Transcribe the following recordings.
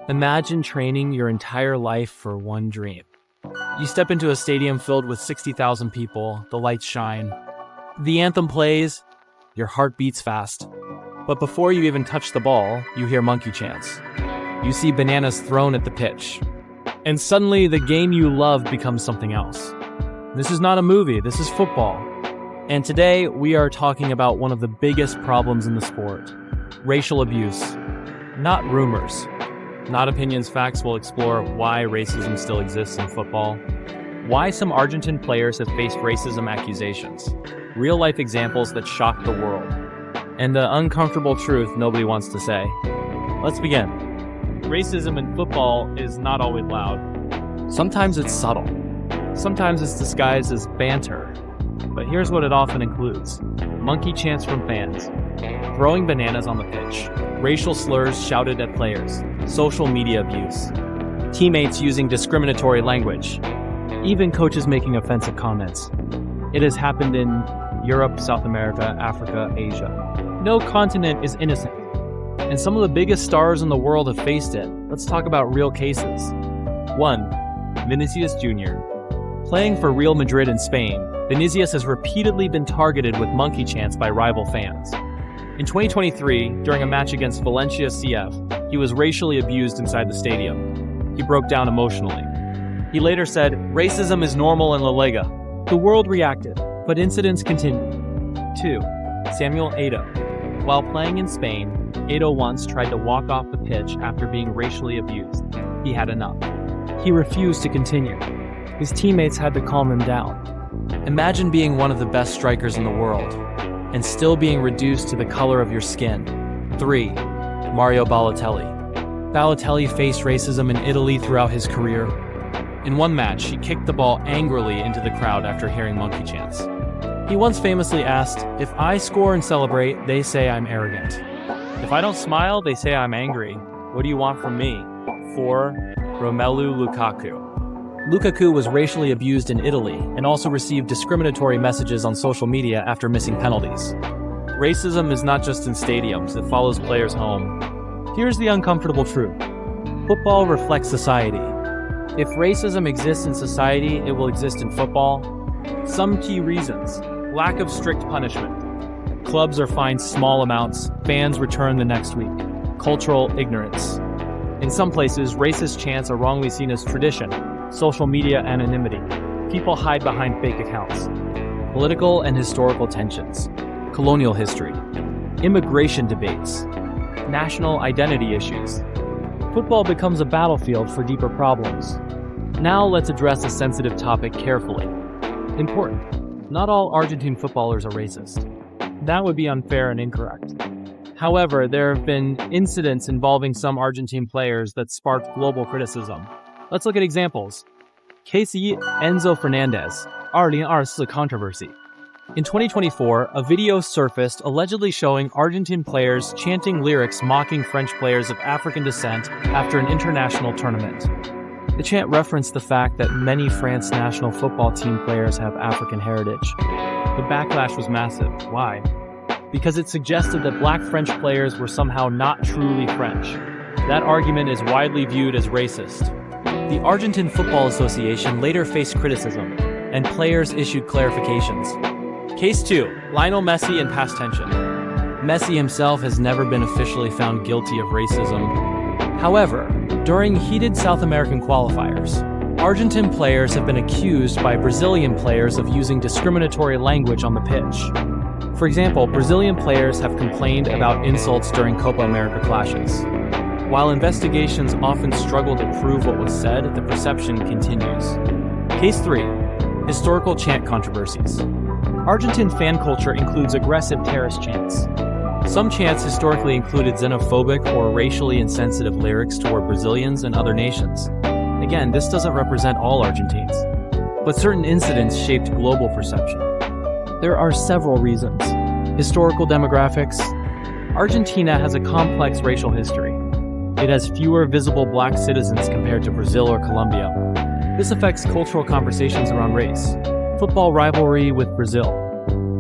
Imagine training your entire life for one dream. You step into a stadium filled with 60,000 people, the lights shine, the anthem plays, your heart beats fast. But before you even touch the ball, you hear monkey chants. You see bananas thrown at the pitch. And suddenly, the game you love becomes something else. This is not a movie, this is football. And today, we are talking about one of the biggest problems in the sport: racial abuse. Not rumors. Not opinions, facts. Will explore why racism still exists in football, why some Argentine players have faced racism accusations, real-life examples that shock the world, and the uncomfortable truth nobody wants to say. Let's begin. Racism in football is not always loud. Sometimes it's subtle. Sometimes it's disguised as banter. But here's what it often includes: monkey chants from fans, throwing bananas on the pitch, racial slurs shouted at players, social media abuse, teammates using discriminatory language, even coaches making offensive comments. It has happened in Europe, South America, Africa, Asia. No continent is innocent, and some of the biggest stars in the world have faced it. Let's talk about real cases. 1. Vinicius Jr. Playing for Real Madrid in Spain, Vinicius has repeatedly been targeted with monkey chants by rival fans. In 2023, during a match against Valencia CF, he was racially abused inside the stadium. He broke down emotionally. He later said, "Racism is normal in La Liga." The world reacted, but incidents continued. 2. Samuel Eto'o. While playing in Spain, Eto'o once tried to walk off the pitch after being racially abused. He had enough. He refused to continue. His teammates had to calm him down. Imagine being one of the best strikers in the world, and still being reduced to the color of your skin. 3. Mario Balotelli. Balotelli faced racism in Italy throughout his career. In one match, he kicked the ball angrily into the crowd after hearing monkey chants. He once famously asked, "If I score and celebrate, they say I'm arrogant. If I don't smile, they say I'm angry. What do you want from me?" 4. Romelu Lukaku. Lukaku was racially abused in Italy and also received discriminatory messages on social media after missing penalties. Racism is not just in stadiums, it follows players home. Here's the uncomfortable truth. Football reflects society. If racism exists in society, it will exist in football. Some key reasons: lack of strict punishment. Clubs are fined small amounts, fans return the next week. Cultural ignorance. In some places, racist chants are wrongly seen as tradition. Social media anonymity. People hide behind fake accounts. Political and historical tensions. Colonial history. Immigration debates. National identity issues. Football becomes a battlefield for deeper problems. Now let's address a sensitive topic carefully. Important. Not all Argentine footballers are racist. That would be unfair and incorrect. However, there have been incidents involving some Argentine players that sparked global criticism. Let's look at examples. Casey Enzo Fernandez, 2024 controversy. In 2024, a video surfaced allegedly showing Argentine players chanting lyrics mocking French players of African descent after an international tournament. The chant referenced the fact that many France national football team players have African heritage. The backlash was massive. Why? Because it suggested that black French players were somehow not truly French. That argument is widely viewed as racist. The Argentine Football Association later faced criticism, and players issued clarifications. Case 2. Lionel Messi and past tension. Messi himself has never been officially found guilty of racism. However, during heated South American qualifiers, Argentine players have been accused by Brazilian players of using discriminatory language on the pitch. For example, Brazilian players have complained about insults during Copa America clashes. While investigations often struggle to prove what was said, the perception continues. Case 3. Historical chant controversies. Argentine fan culture includes aggressive terrorist chants. Some chants historically included xenophobic or racially insensitive lyrics toward Brazilians and other nations. Again, this doesn't represent all Argentines, but certain incidents shaped global perception. There are several reasons. Historical demographics. Argentina has a complex racial history. It has fewer visible black citizens compared to Brazil or Colombia. This affects cultural conversations around race. Football rivalry with Brazil.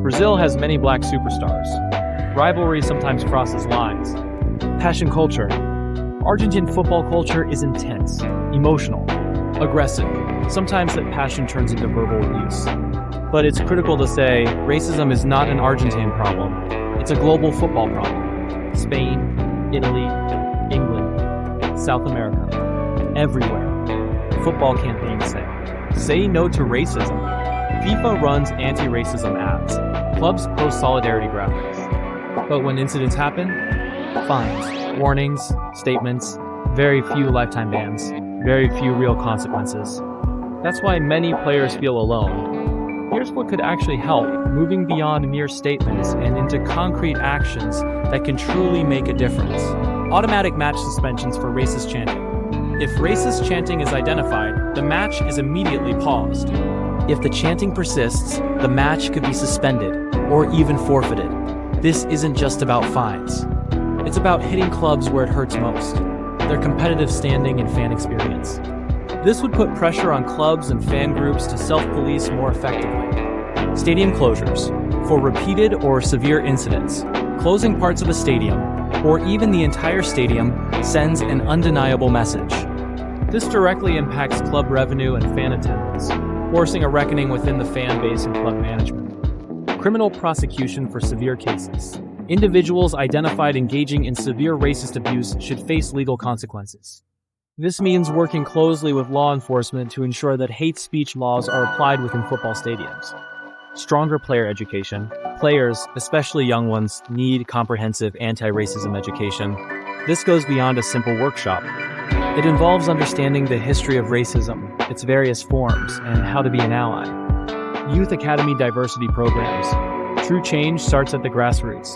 Brazil has many black superstars. Rivalry sometimes crosses lines. Passion culture. Argentine football culture is intense, emotional, aggressive. Sometimes that passion turns into verbal abuse. But it's critical to say racism is not an Argentine problem. It's a global football problem. Spain, Italy, England, South America, everywhere. Football campaigns say no to racism. FIFA runs anti-racism ads. Clubs post solidarity graphics. But when incidents happen, fines, warnings, statements, very few lifetime bans, very few real consequences. That's why many players feel alone. Here's what could actually help, moving beyond mere statements and into concrete actions that can truly make a difference. Automatic match suspensions for racist chanting. If racist chanting is identified, the match is immediately paused. If the chanting persists, the match could be suspended or even forfeited. This isn't just about fines. It's about hitting clubs where it hurts most, their competitive standing and fan experience. This would put pressure on clubs and fan groups to self-police more effectively. Stadium closures. For repeated or severe incidents, closing parts of a stadium, or even the entire stadium, sends an undeniable message. This directly impacts club revenue and fan attendance, forcing a reckoning within the fan base and club management. Criminal prosecution for severe cases. Individuals identified engaging in severe racist abuse should face legal consequences. This means working closely with law enforcement to ensure that hate speech laws are applied within football stadiums. Stronger player education. Players, especially young ones, need comprehensive anti-racism education. This goes beyond a simple workshop. It involves understanding the history of racism, its various forms, and how to be an ally. Youth Academy diversity programs. True change starts at the grassroots.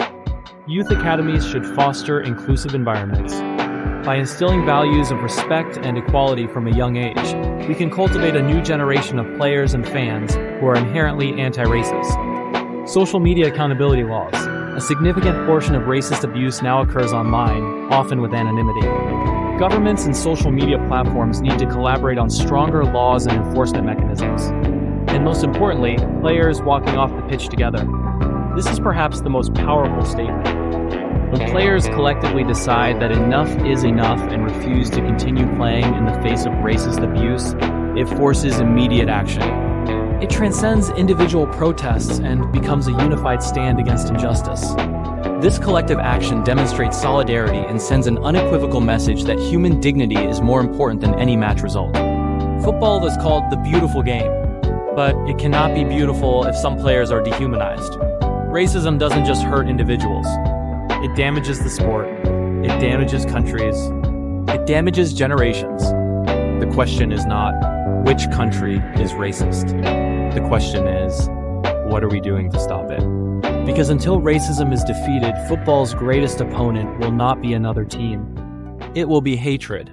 Youth academies should foster inclusive environments. By instilling values of respect and equality from a young age, we can cultivate a new generation of players and fans who are inherently anti-racist. Social media accountability laws. A significant portion of racist abuse now occurs online, often with anonymity. Governments and social media platforms need to collaborate on stronger laws and enforcement mechanisms. And most importantly, players walking off the pitch together. This is perhaps the most powerful statement. When players collectively decide that enough is enough and refuse to continue playing in the face of racist abuse, it forces immediate action. It transcends individual protests and becomes a unified stand against injustice. This collective action demonstrates solidarity and sends an unequivocal message that human dignity is more important than any match result. Football is called the beautiful game, but it cannot be beautiful if some players are dehumanized. Racism doesn't just hurt individuals. It damages the sport. It damages countries. It damages generations. The question is not, which country is racist? The question is, what are we doing to stop it? Because until racism is defeated, football's greatest opponent will not be another team. It will be hatred.